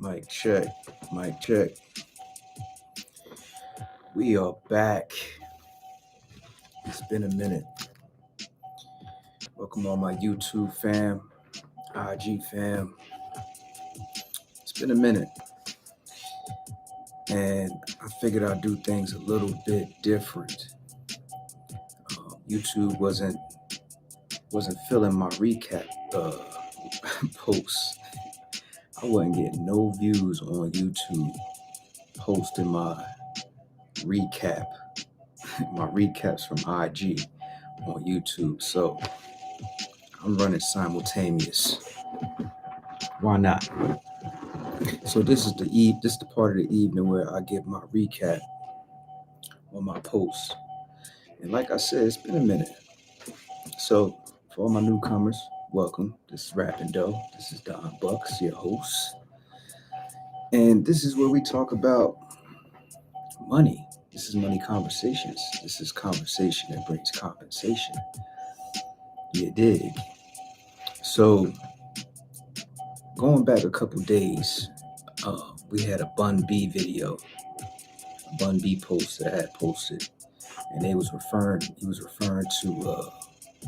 Mic check. Mic check. We are back. It's been a minute. Welcome all my YouTube fam, IG fam. It's been a minute. And I figured I'd do things a little bit different. YouTube wasn't filling my recap posts. I wasn't getting no views on YouTube posting my recaps from IG on YouTube. So I'm running simultaneous. Why not? So this is the part of the evening where I give my recap on my posts. And like I said, it's been a minute. So for all my newcomers, welcome. This is Rapping Dough. This is Don Bucks, your host. And this is where we talk about money. This is money conversations. This is conversation that brings compensation. You dig? So going back a couple days, we had a Bun B video, a Bun B post that I had posted, and he was referring to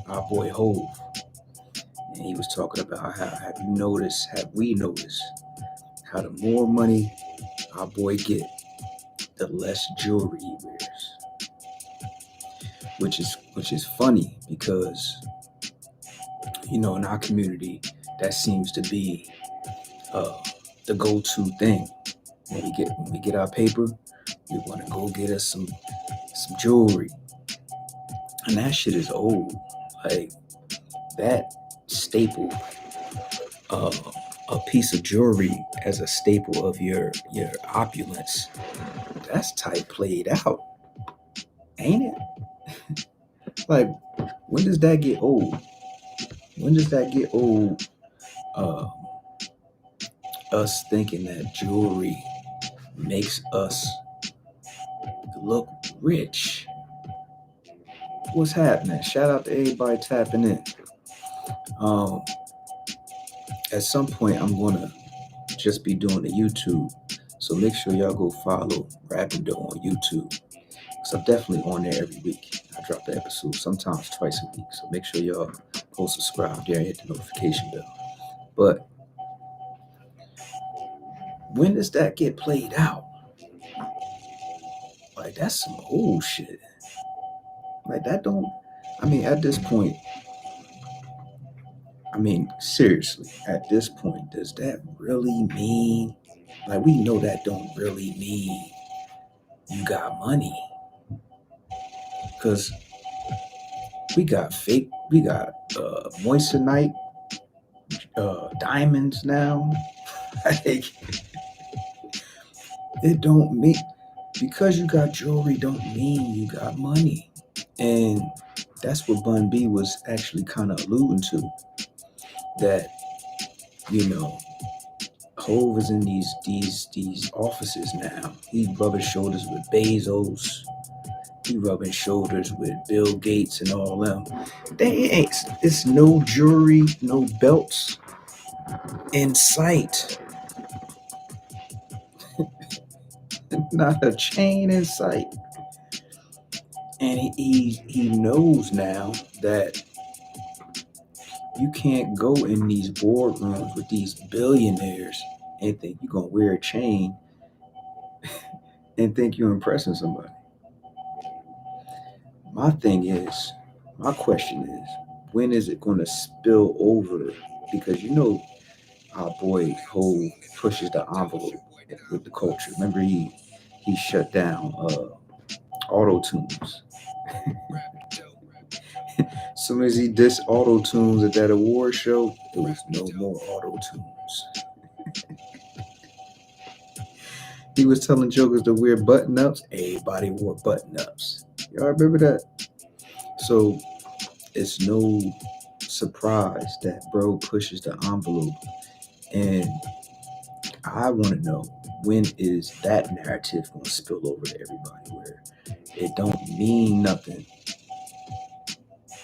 our boy Hove, and he was talking about how have we noticed how the more money our boy get, the less jewelry he wears, which is funny because in our community that seems to be the go-to thing. When we get our paper, we want to go get us some jewelry, and that shit is old. Like that staple, a piece of jewelry as a staple of your opulence. That's type played out, ain't it? Like, when does that get old? When does that get old? Us thinking that jewelry makes us look rich. What's happening? Shout out to everybody tapping in. At some point, I'm gonna just be doing the YouTube, so make sure y'all go follow Rapping Dough on YouTube, because I'm definitely on there every week. I drop the episode sometimes twice a week, so make sure y'all go subscribe there and hit the notification bell. But when does that get played out? Like, that's some old shit. Like, that don't, at this point, seriously, at this point, does that really mean, like, we know that don't really mean you got money? Because we got moissanite diamonds now. Like, it don't mean, because you got jewelry don't mean you got money. And that's what Bun B was actually kind of alluding to, that Hove is in these offices now. He's rubbing shoulders with Bezos. He rubbing shoulders with Bill Gates and all them. It's no jewelry, no belts in sight. Not a chain in sight. And he knows now that you can't go in these boardrooms with these billionaires and think you're going to wear a chain and think you're impressing somebody. My question is, when is it going to spill over? Because our boy Hove pushes the envelope with the culture. Remember, he shut down auto-tunes. As soon as he dissed auto-tunes at that award show, there was no more auto-tunes. He was telling jokers to wear button-ups. Everybody wore button-ups. Y'all remember that? So it's no surprise that bro pushes the envelope. And I want to know, when is that narrative going to spill over to everybody, where it don't mean nothing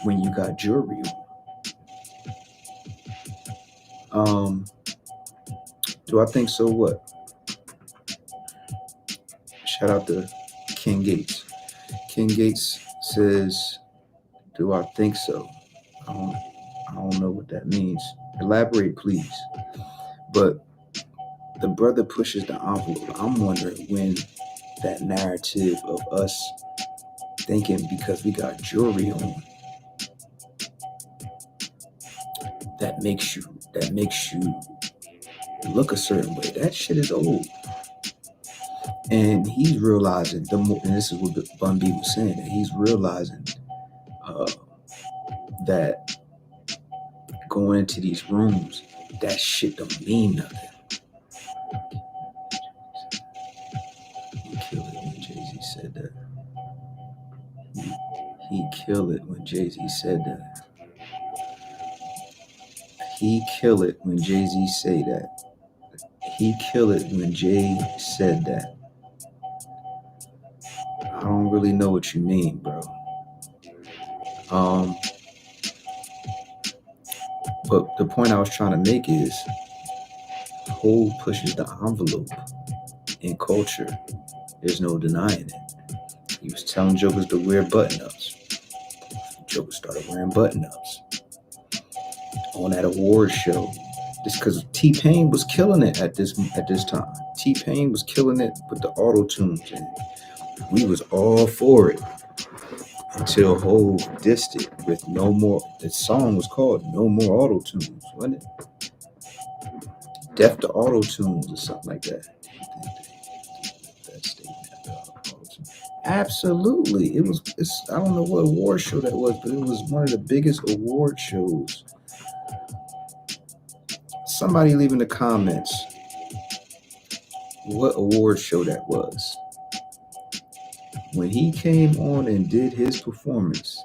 when you got jewelry on? Do I think so? What? Shout out to King Gates. King Gates says, "Do I think so?" I don't, I don't know what that means. Elaborate, please. But the brother pushes the envelope. I'm wondering when that narrative of us thinking because we got jewelry on that makes you look a certain way. That shit is old. And he's realizing the more, and this is what Bun B was saying, that he's realizing uh, that going into these rooms, that shit don't mean nothing. He killed it when Jay-Z said that. He killed it when Jay-Z said that. He killed it when Jay-Z say that. He killed it when Jay said that. I don't really know what you mean, bro. But the point I was trying to make is Hov pushes the envelope in culture. There's no denying it. He was telling jokers to wear button-ups. Jokers started wearing button-ups on that award show. Just because T-Pain was killing it at this time. T-Pain was killing it with the auto-tunes, and we was all for it until Hov dissed it with No More. The song was called No More Auto-Tunes, wasn't it? Death to Auto-Tunes or something like that. Absolutely. I don't know what award show that was, but it was one of the biggest award shows. Somebody leave in the comments what award show that was. When he came on and did his performance,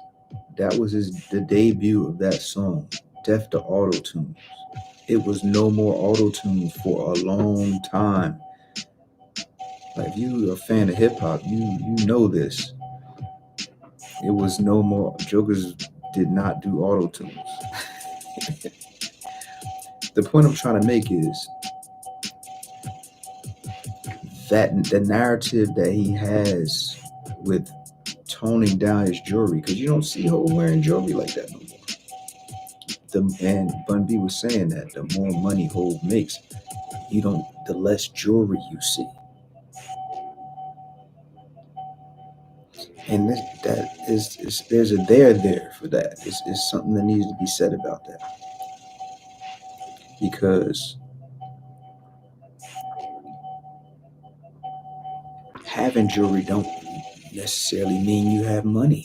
that was the debut of that song, Death to Auto-Tunes. It was No More Auto-Tunes for a long time. Like, if you're a fan of hip-hop, you know this. It was no more. Jokers did not do auto-tunes. The point I'm trying to make is that the narrative that he has with toning down his jewelry, because you don't see Hov wearing jewelry like that no more. And Bun B was saying that the more money Hov makes, the less jewelry you see. And there's a there for that. It's something that needs to be said about that. Because having jewelry don't necessarily mean you have money.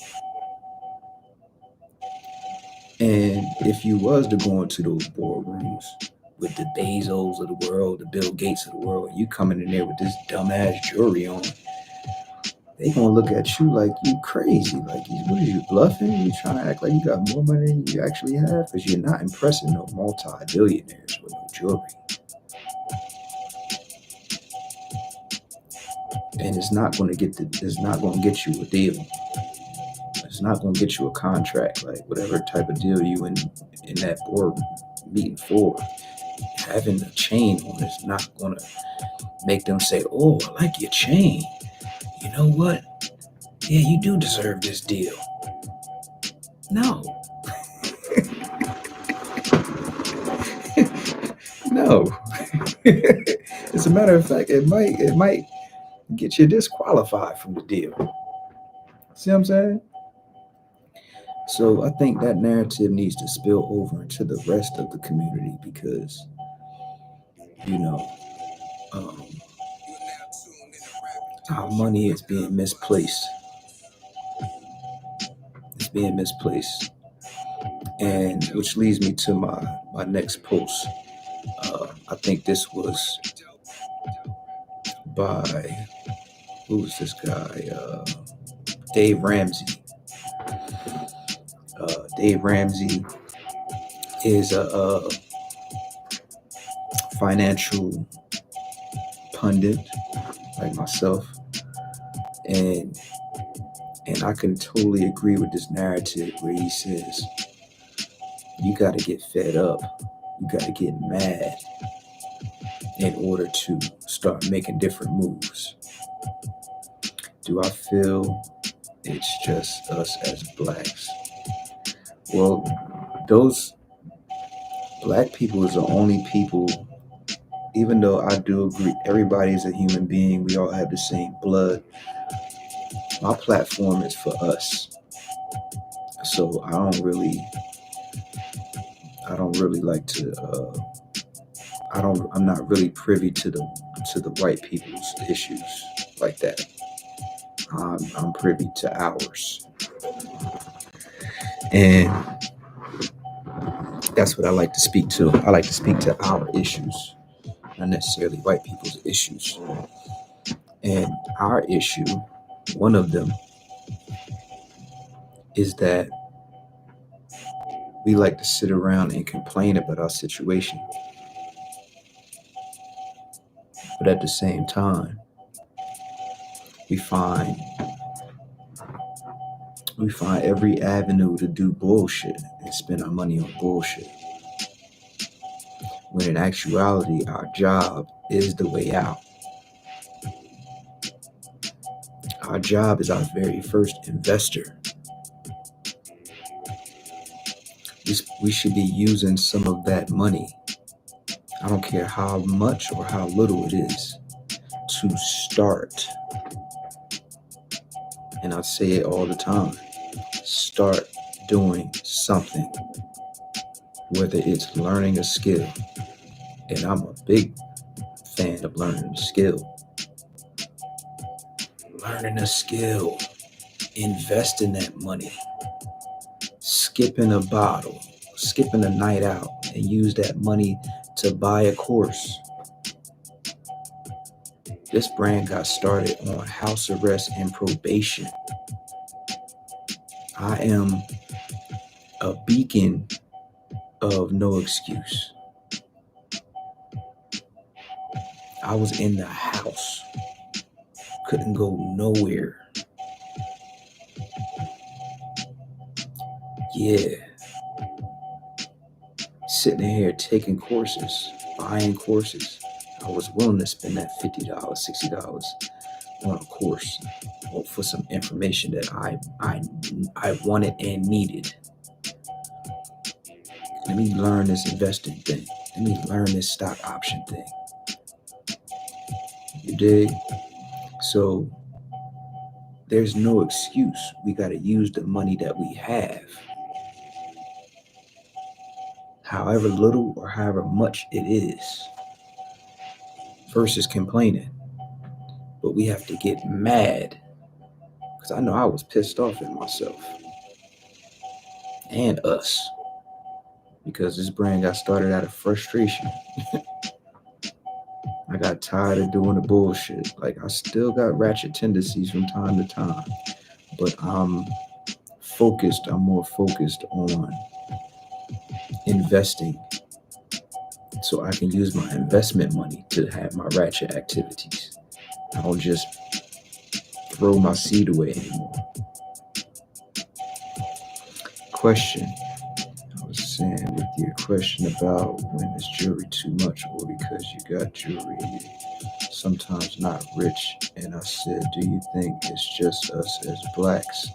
And if you was to go into those boardrooms with the Bezos of the world, the Bill Gates of the world, and you coming in there with this dumbass jewelry on, they gonna look at you like you crazy. Like, what are you, bluffing? You trying to act like you got more money than you actually have? Because you're not impressing no multi-billionaires with no jewelry. And it's not gonna get you a deal. It's not gonna get you a contract, like whatever type of deal you in that board meeting for. Having a chain on is not gonna make them say, "Oh, I like your chain. You know what? Yeah, you do deserve this deal." No. No. As a matter of fact, it might get you disqualified from the deal. See what I'm saying? So I think that narrative needs to spill over into the rest of the community because, our money is being misplaced. It's being misplaced. And which leads me to my next post. I think this was by, who's this guy? Dave Ramsey. Dave Ramsey is a financial pundit like myself, and I can totally agree with this narrative where he says you got to get fed up, you got to get mad in order to start making different moves. Do I feel it's just us as blacks? Well, those black people is the only people, even though I do agree everybody is a human being, we all have the same blood. My platform is for us. So I don't really like to I'm not really privy to the white people's issues like that. I'm privy to ours. And that's what I like to speak to. I like to speak to our issues, not necessarily white people's issues. And our issue, one of them, is that we like to sit around and complain about our situation. But at the same time, we find every avenue to do bullshit and spend our money on bullshit. When in actuality, our job is the way out. Our job is our very first investor. We should be using some of that money, I don't care how much or how little it is, to start. And I say it all the time. Start doing something, whether it's learning a skill. And I'm a big fan of learning a skill. Learning a skill, investing that money, skipping a bottle, skipping a night out, and use that money to buy a course. This brand got started on house arrest and probation. I am a beacon of no excuse. I was in the house, couldn't go nowhere. Yeah. Sitting here taking courses, buying courses. I was willing to spend that $50, $60 on a course for some information that I wanted and needed. Let me learn this investing thing. Let me learn this stock option thing. You dig? So there's no excuse. We got to use the money that we have, however little or however much it is, versus complaining. But we have to get mad, because I know I was pissed off at myself and us, because this brand got started out of frustration. I got tired of doing the bullshit. Like, I still got ratchet tendencies from time to time, but I'm more focused on investing, so I can use my investment money to have my ratchet activities. I don't just throw my seed away anymore. Question. I was saying with your question about when is jewelry too much, or because you got jewelry and you're sometimes not rich. And I said, do you think it's just us as blacks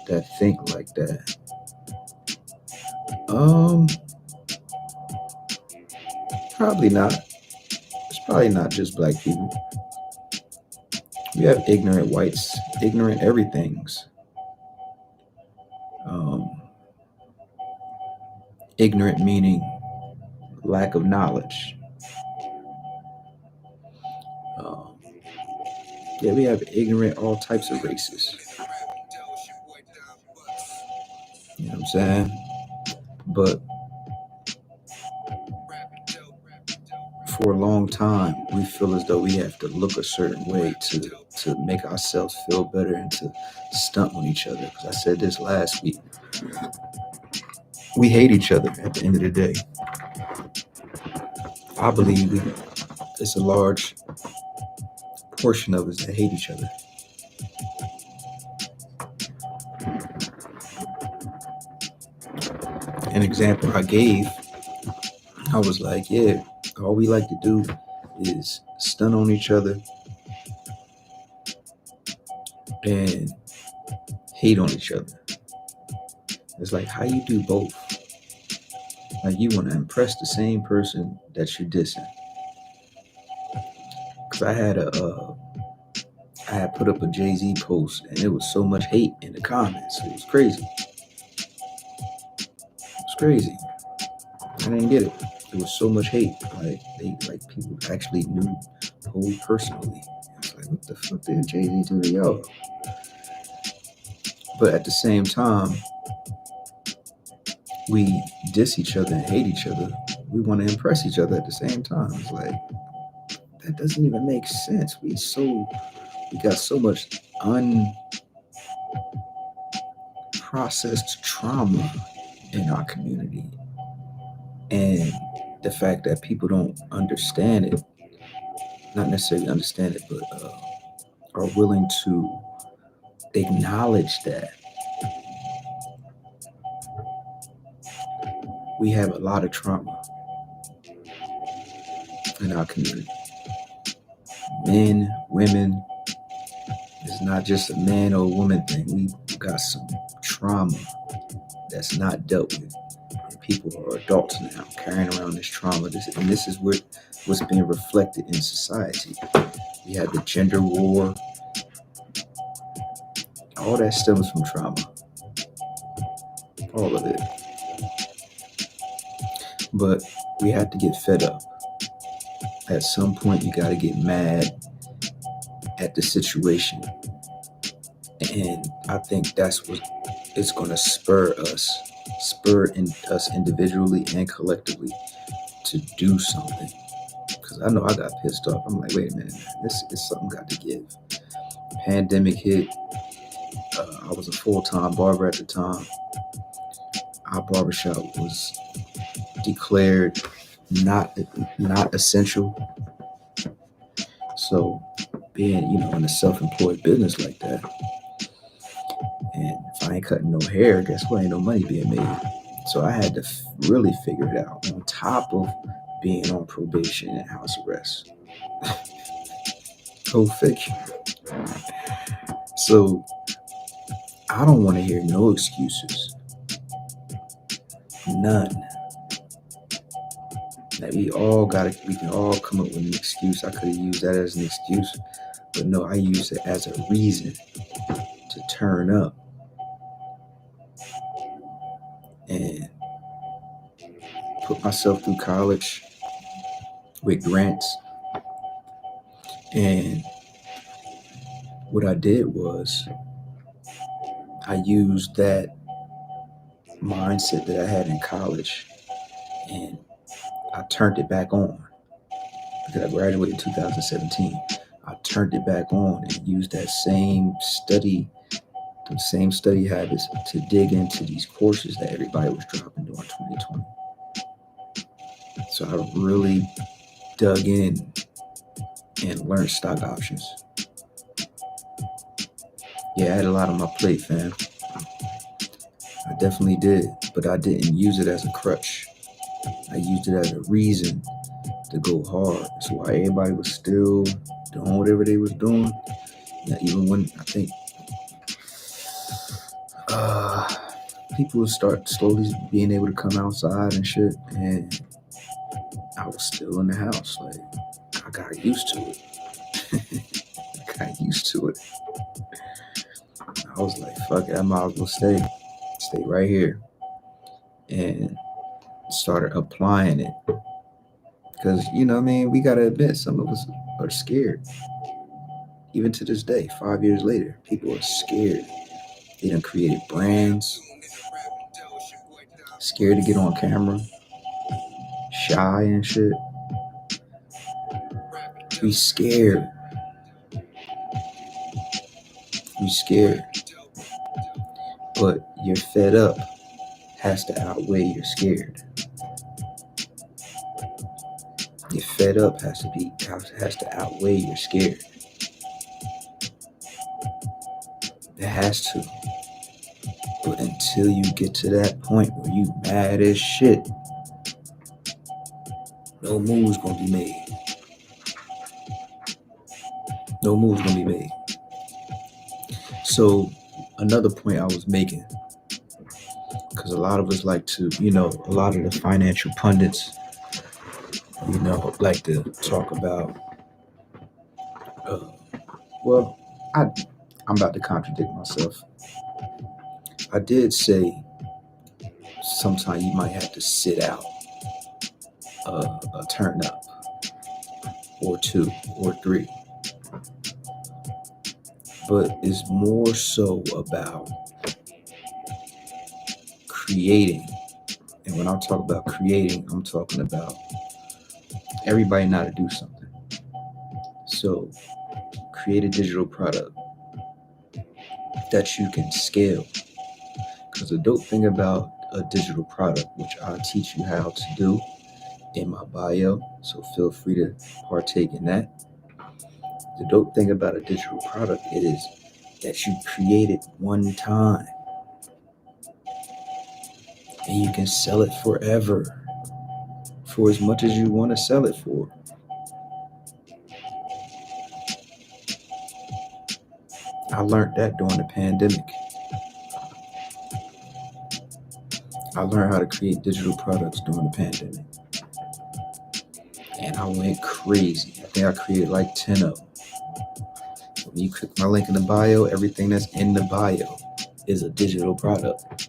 that think like that? Probably not. It's probably not just black people. We have ignorant whites, ignorant everythings. Ignorant meaning lack of knowledge. Yeah, we have ignorant all types of races. You know what I'm saying? But for a long time, we feel as though we have to look a certain way to make ourselves feel better and to stunt on each other. Because I said this last week. We hate each other at the end of the day. I believe it's a large portion of us that hate each other. An example I gave, I was like, yeah, all we like to do is stun on each other and hate on each other. It's like, how you do both? Like, you want to impress the same person that you're dissing. Because I had put up a Jay-Z post, and there was so much hate in the comments. It was crazy. It's crazy. I didn't get it. There was so much hate. Like people actually knew Hov personally. I was like, what the fuck did Jay-Z do to y'all? But at the same time, we diss each other and hate each other. We want to impress each other at the same time. It's like, that doesn't even make sense. We got so much unprocessed trauma in our community, and the fact that people don't understand it, not necessarily understand it, but are willing to acknowledge that we have a lot of trauma in our community. Men, women, it's not just a man or a woman thing. We got some trauma that's not dealt with. And people are adults now carrying around this trauma. And this is what's being reflected in society. We have the gender war. All that stems from trauma. All of it. But we have to get fed up. At some point, you got to get mad at the situation. And I think that's what it's going to spur us individually and collectively to do something. Because I know I got pissed off. I'm like, wait a minute, man, this is something got to give. Pandemic hit. I was a full-time barber at the time. Our barbershop was declared not essential. So being, in a self-employed business like that, and if I ain't cutting no hair, guess what? Ain't no money being made. So I had to really figure it out on top of being on probation and house arrest. Go figure. So I don't want to hear no excuses. None. Like we can all come up with an excuse. I could have used that as an excuse, but no, I use it as a reason to turn up and put myself through college with grants. And what I did was I used that mindset that I had in college and I turned it back on because I graduated in 2017. I turned it back on and used that same study habits to dig into these courses that everybody was dropping during 2020. So I really dug in and learned stock options. Yeah, I had a lot on my plate, fam. I definitely did, but I didn't use it as a crutch. I used it as a reason to go hard. That's why everybody was still doing whatever they was doing. Now, even when I think people would start slowly being able to come outside and shit, and I was still in the house. Like, I got used to it. I was like, fuck it, I might as well stay right here, and started applying it. Because, we got to admit, some of us are scared. Even to this day, 5 years later, people are scared. They done created brands, scared to get on camera, shy and shit. We scared. But your fed up has to outweigh your scared. Your fed up has to outweigh your scared. It has to. But until you get to that point where you mad as shit, no move's gonna be made. No moves gonna be made. So another point I was making, because a lot of us like to, a lot of the financial pundits, like to talk about. Uh, well, I'm about to contradict myself. I did say sometimes you might have to sit out a turn up or two or three, but it's more so about creating. And when I talk about creating, I'm talking about everybody know how to do something. So create a digital product that you can scale. Because the dope thing about a digital product, which I'll teach you how to do in my bio, so feel free to partake in that. The dope thing about a digital product, it is that you create it one time and you can sell it forever for as much as you want to sell it for. I learned that during the pandemic. I learned how to create digital products during the pandemic. And I went crazy. I think I created like 10 of them. When you click my link in the bio, everything that's in the bio is a digital product.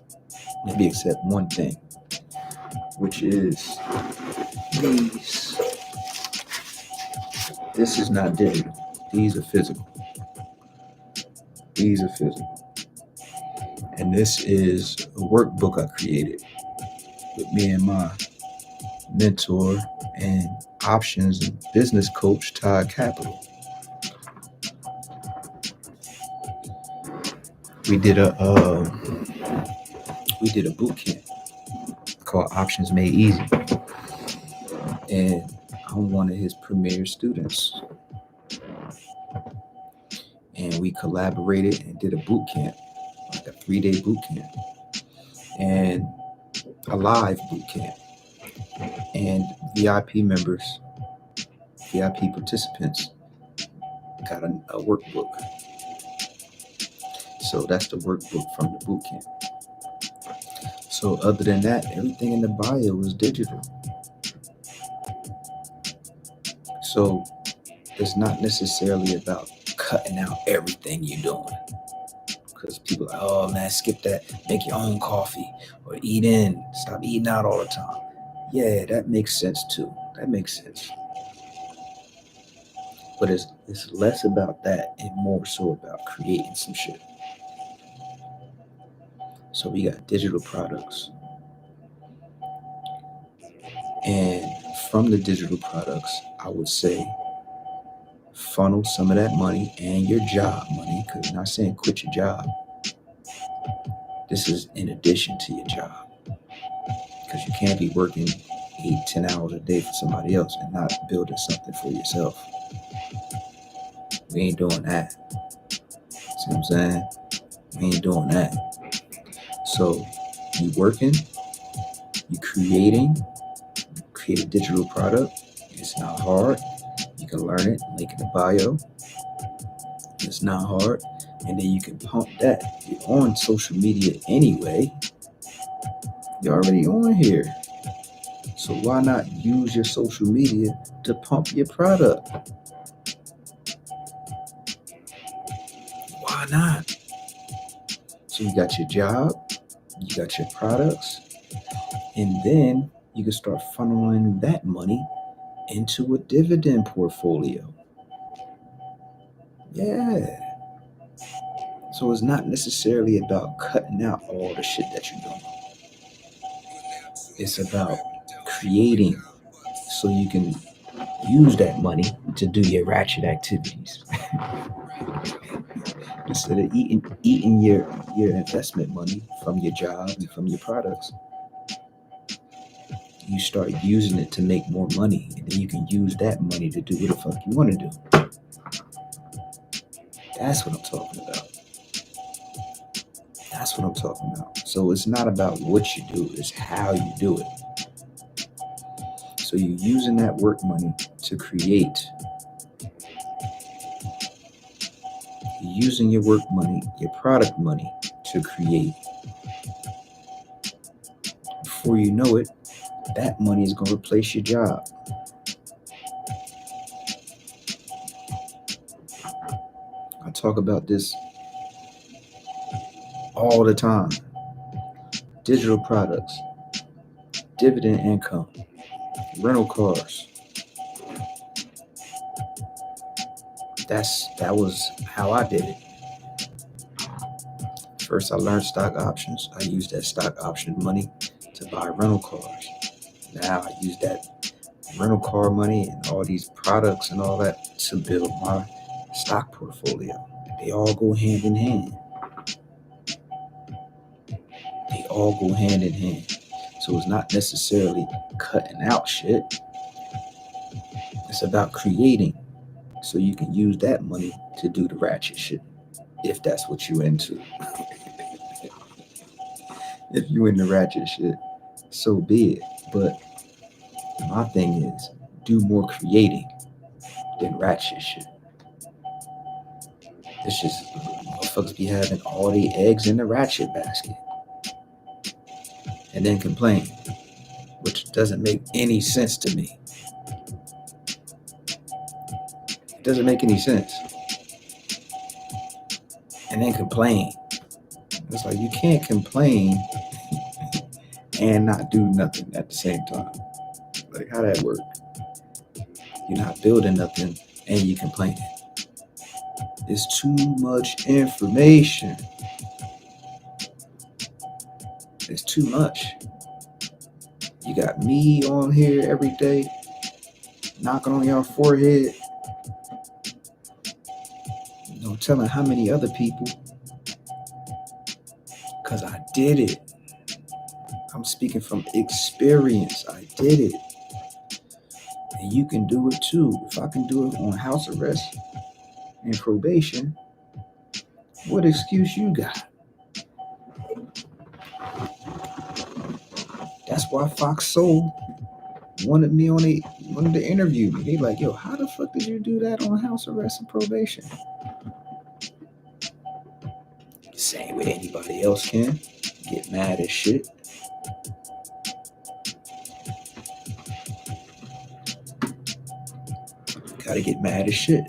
Maybe except one thing, which is these. This is not digital. These are physical. These are physical. And this is a workbook I created with me and my mentor and options and business coach, Todd Capital. We did a boot camp called Options Made Easy, and I'm one of his premier students. And we collaborated and did a boot camp, like a 3-day boot camp, and a live boot camp. And VIP members, VIP participants got a workbook. So that's the workbook from the boot camp. So other than that, everything in the bio is digital. So it's not necessarily about cutting out everything you're doing. Because people are like, oh man, skip that. Make your own coffee or eat in. Stop eating out all the time. Yeah, that makes sense too. That makes sense. But it's less about that and more so about creating some shit. So we got digital products. And from the digital products, I would say funnel some of that money and your job money, because I'm not saying quit your job. This is in addition to your job, because you can't be working 8-10 hours a day for somebody else and not building something for yourself. We ain't doing that. See what I'm saying? We ain't doing that. So you working, you create a digital product. It's not hard. You can learn it, link in the bio. It's not hard. And then you can pump that. You're on social media anyway. You're already on here. So why not use your social media to pump your product? Why not? So you got your job, you got your products, and then you can start funneling that money into a dividend portfolio. Yeah. So it's not necessarily about cutting out all the shit that you're doing. It's about creating so you can use that money to do your ratchet activities. Instead of eating your investment money from your job and from your products, you start using it to make more money, and then you can use that money to do what the fuck you want to do. That's what I'm talking about. That's what I'm talking about. So it's not about what you do, it's how you do it. So you're using that work money to create You're using your work money, your product money to create. Before you know it, that money is going to replace your job. I talk about this all the time. Digital products, dividend income, rental cars. That was how I did it. First, I learned stock options. I used that stock option money to buy rental cars. Now I use that rental car money and all these products and all that to build my stock portfolio. They all go hand in hand. They all go hand in hand. So it's not necessarily cutting out shit. It's about creating so you can use that money to do the ratchet shit. If that's what you into. If you into ratchet shit, so be it. But my thing is, do more creating than ratchet shit. It's just motherfuckers be having all the eggs in the ratchet basket and then complain, which doesn't make any sense to me. It doesn't make any sense. And then complain. It's like you can't complain and not do nothing at the same time. Like, how that work? You're not building nothing and you complaining. It's too much information. It's too much. You got me on here every day, knocking on your forehead. No telling how many other people. Because I did it. I'm speaking from experience. I did it. And you can do it too. If I can do it on house arrest and probation, what excuse you got? That's why Fox Soul wanted to interview me. They like, yo, how the fuck did you do that on house arrest and probation? Same way anybody else can. Get mad as shit. Gotta get mad as shit.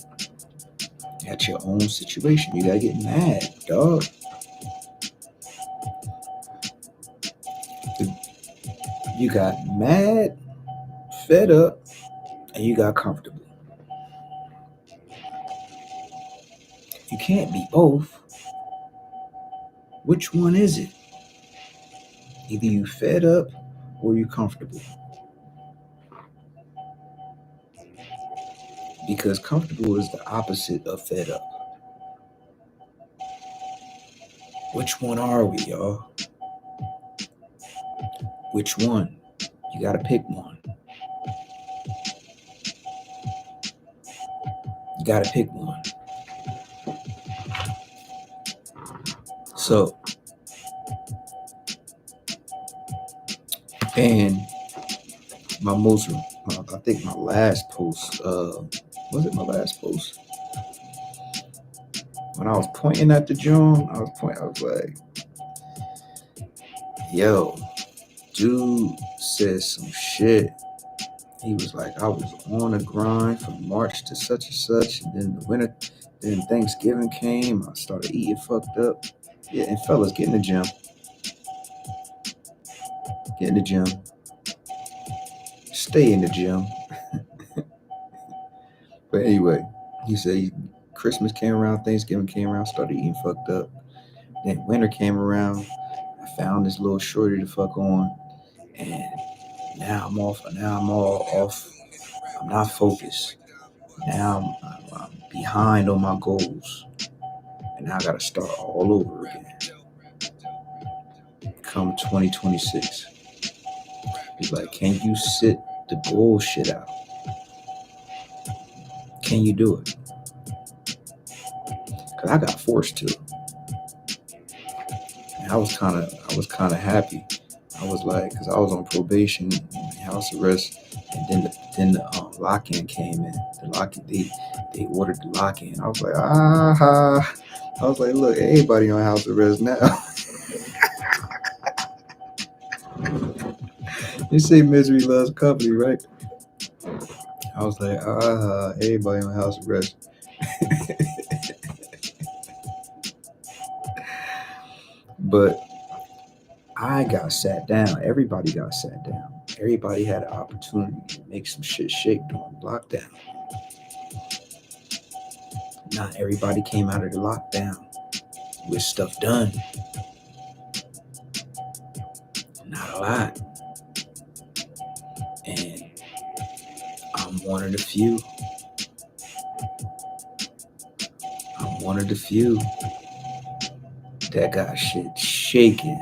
At your own situation. You gotta get mad, dog. You got mad, fed up, and you got comfortable. You can't be both. Which one is it? Either you fed up or you comfortable. Because comfortable is the opposite of fed up. Which one are we, y'all? Which one? You gotta pick one. You gotta pick one. So, and I think my last post, was it my last post? When I was pointing at the joint, I was like, yo, dude said some shit. He was like, I was on a grind from March to such and such, and then the winter, then Thanksgiving came, I started eating fucked up. Yeah, and fellas, get in the gym. Get in the gym. Stay in the gym. But anyway, he said Christmas came around, Thanksgiving came around, started eating fucked up. Then winter came around, I found this little shorty to fuck on, and now I'm all off. I'm not focused. Now I'm behind on my goals, and now I gotta start all over again. Come 2026, he's like, can you sit the bullshit out? Can you do it? Cause I got forced to. And I was kind of happy. I was like, cause I was on probation house arrest, and then the lock-in came in. The lock-in, they ordered the lock-in. I was like, ah. I was like, look, everybody on house arrest now. You say misery loves company, right? I was like, everybody on house arrest. But I got sat down. Everybody got sat down. Everybody had an opportunity to make some shit shake during lockdown. Not everybody came out of the lockdown with stuff done. Not a lot. And I'm one of the few. I'm one of the few that got shit shaking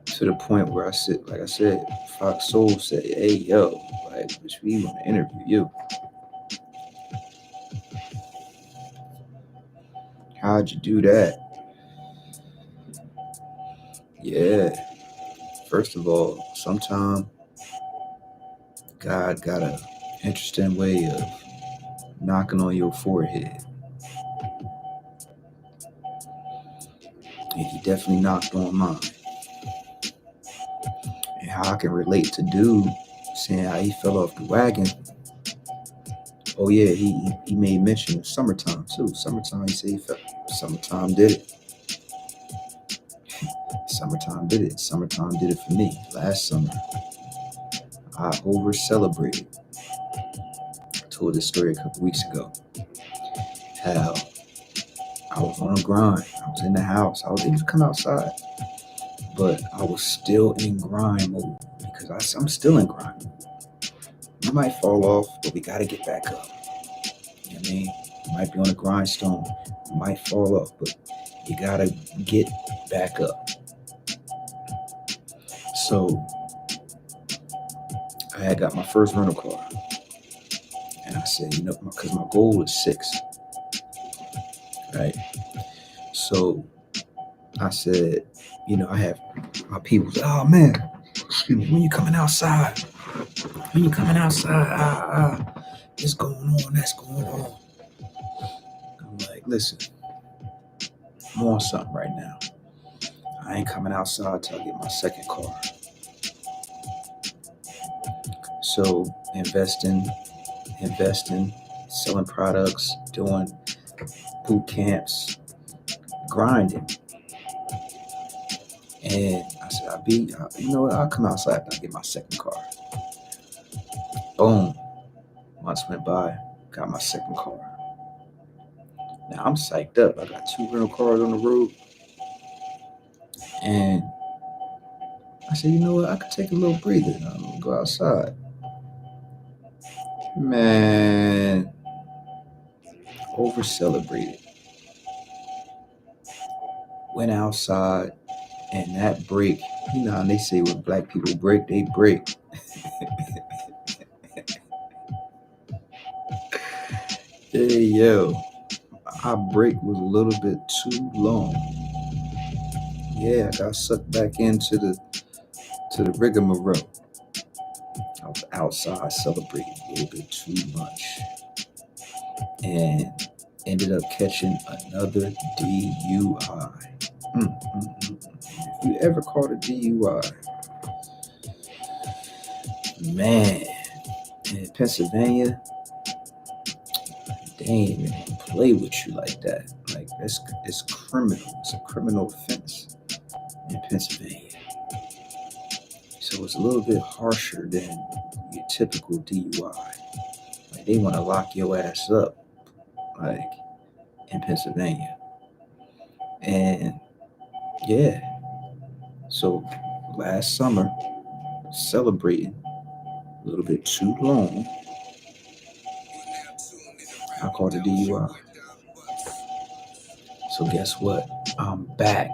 to the point where I said, like I said, Fox Soul said, hey, yo, like, we want to interview you. How'd you do that? Yeah. First of all, sometimes God got an interesting way of knocking on your forehead. And he definitely knocked on mine. And how I can relate to dude saying how he fell off the wagon. Oh yeah, he made mention of summertime too. Summertime, he said he fell. Summertime did it. Summertime did it. Summertime did it for me. Last summer, I over celebrated. I told this story a couple weeks ago. How I was on a grind. I was in the house. I was able to come outside, but I was still in grind mode because I'm still in grind mode. You might fall off, but we got to get back up. You know what I mean? You might be on a grindstone. You might fall off, but you got to get back up. So I had got my first rental car. And I said, because my goal is 6. Right? So I said, I have my people say, oh man, excuse me, when you coming outside? When you coming outside? This going on, that's going on. I'm like, listen, I'm on something right now. I ain't coming outside till I get my second car. So investing, selling products, doing boot camps, grinding. And I said, I'll come outside and I'll get my second car. Boom. Months went by, got my second car. Now I'm psyched up. I got 2 rental cars on the road. And I said, you know what? I could take a little breather and I'm gonna go outside. Man, over celebrated. Went outside, and that break, and they say when black people break, they break. Hey, yo, our break was a little bit too long. Yeah, I got sucked back into the rigmarole. I was outside celebrating a little bit too much. And ended up catching another DUI. If you ever caught a DUI, man, in Pennsylvania, they ain't even gonna play with you like that. Like, it's criminal. It's a criminal offense in Pennsylvania. So it's a little bit harsher than your typical DUI. Like, they want to lock your ass up, like, in Pennsylvania. And yeah, so last summer, celebrating a little bit too long, I caught a DUI. So guess what? I'm back.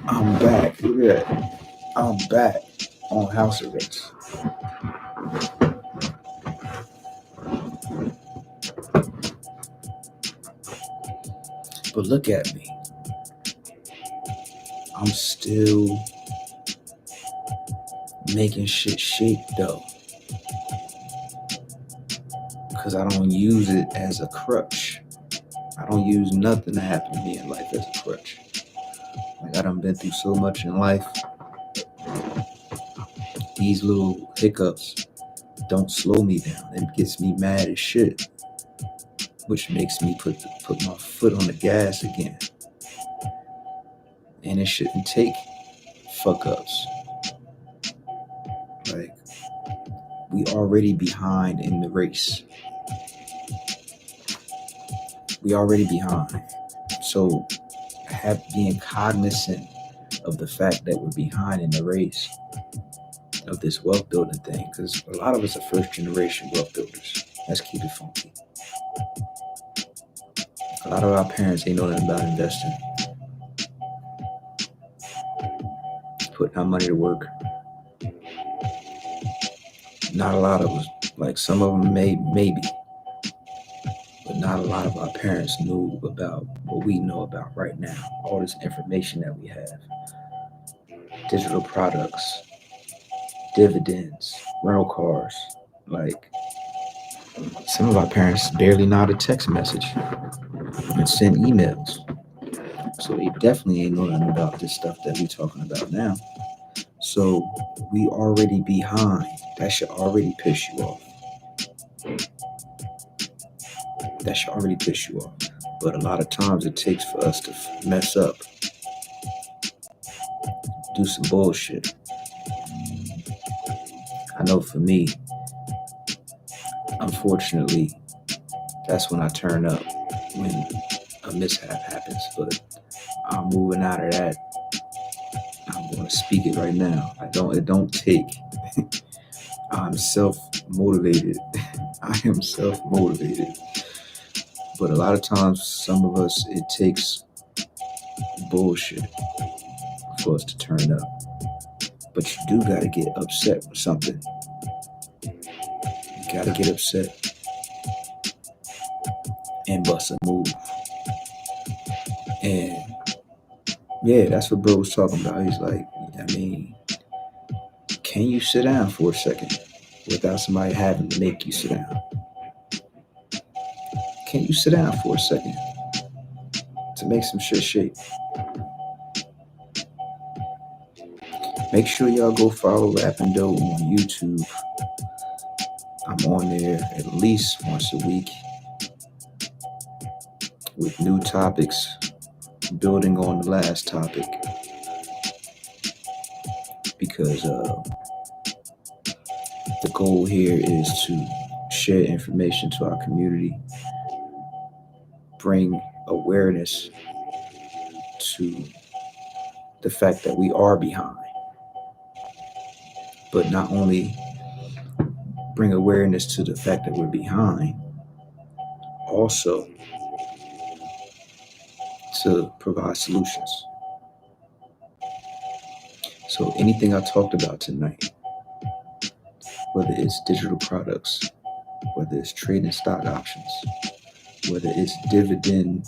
I'm back. Look at that. I'm back on house arrest. But look at me. I'm still making shit shake though, because I don't use it as a crutch. I don't use nothing that happened to me in life as a crutch. Like, I done been through so much in life. These little hiccups don't slow me down. It gets me mad as shit, which makes me put my foot on the gas again. And it shouldn't take fuck ups. Like, we already behind in the race. We already behind. So being cognizant of the fact that we're behind in the race of this wealth building thing, because a lot of us are first generation wealth builders. Let's keep it funky. A lot of our parents ain't know nothing about investing, putting our money to work. Not a lot of us. Like, some of them maybe, but not a lot of our parents knew about what we know about right now. All this information that we have. Digital products, dividends, rental cars. Like, some of our parents barely know how to text message and send emails. So they definitely ain't know nothing about this stuff that we talking about now. So we already behind. That should already piss you off. That should already piss you off. But a lot of times it takes for us to mess up, do some bullshit. I know for me, unfortunately, that's when I turn up, when a mishap happens. But I'm moving out of that. I'm going to speak it right now. It don't take. I'm self-motivated. I am self-motivated. But a lot of times, some of us, it takes bullshit for us to turn up. But you do got to get upset with something. You got to get upset and bust a move. And yeah, that's what bro was talking about. He's like, I mean, can you sit down for a second without somebody having to make you sit down? Can you sit down for a second to make some shit shake? Make sure y'all go follow Rapping Doe on YouTube. I'm on there at least once a week with new topics, building on the last topic, because the goal here is to share information to our community, bring awareness to the fact that we are behind, but not only bring awareness to the fact that we're behind, also to provide solutions. So anything I talked about tonight, whether it's digital products, whether it's trading stock options, whether it's dividend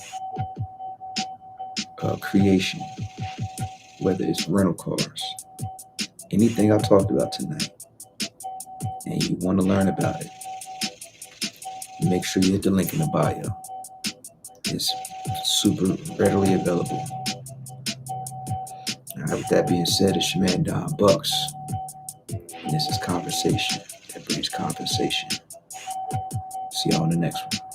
creation, whether it's rental cars, anything I talked about tonight, and you want to learn about it, make sure you hit the link in the bio. It's super readily available. All right, with that being said, it's your man Don Bucks, and this is Conversation that brings compensation. See y'all on the next one.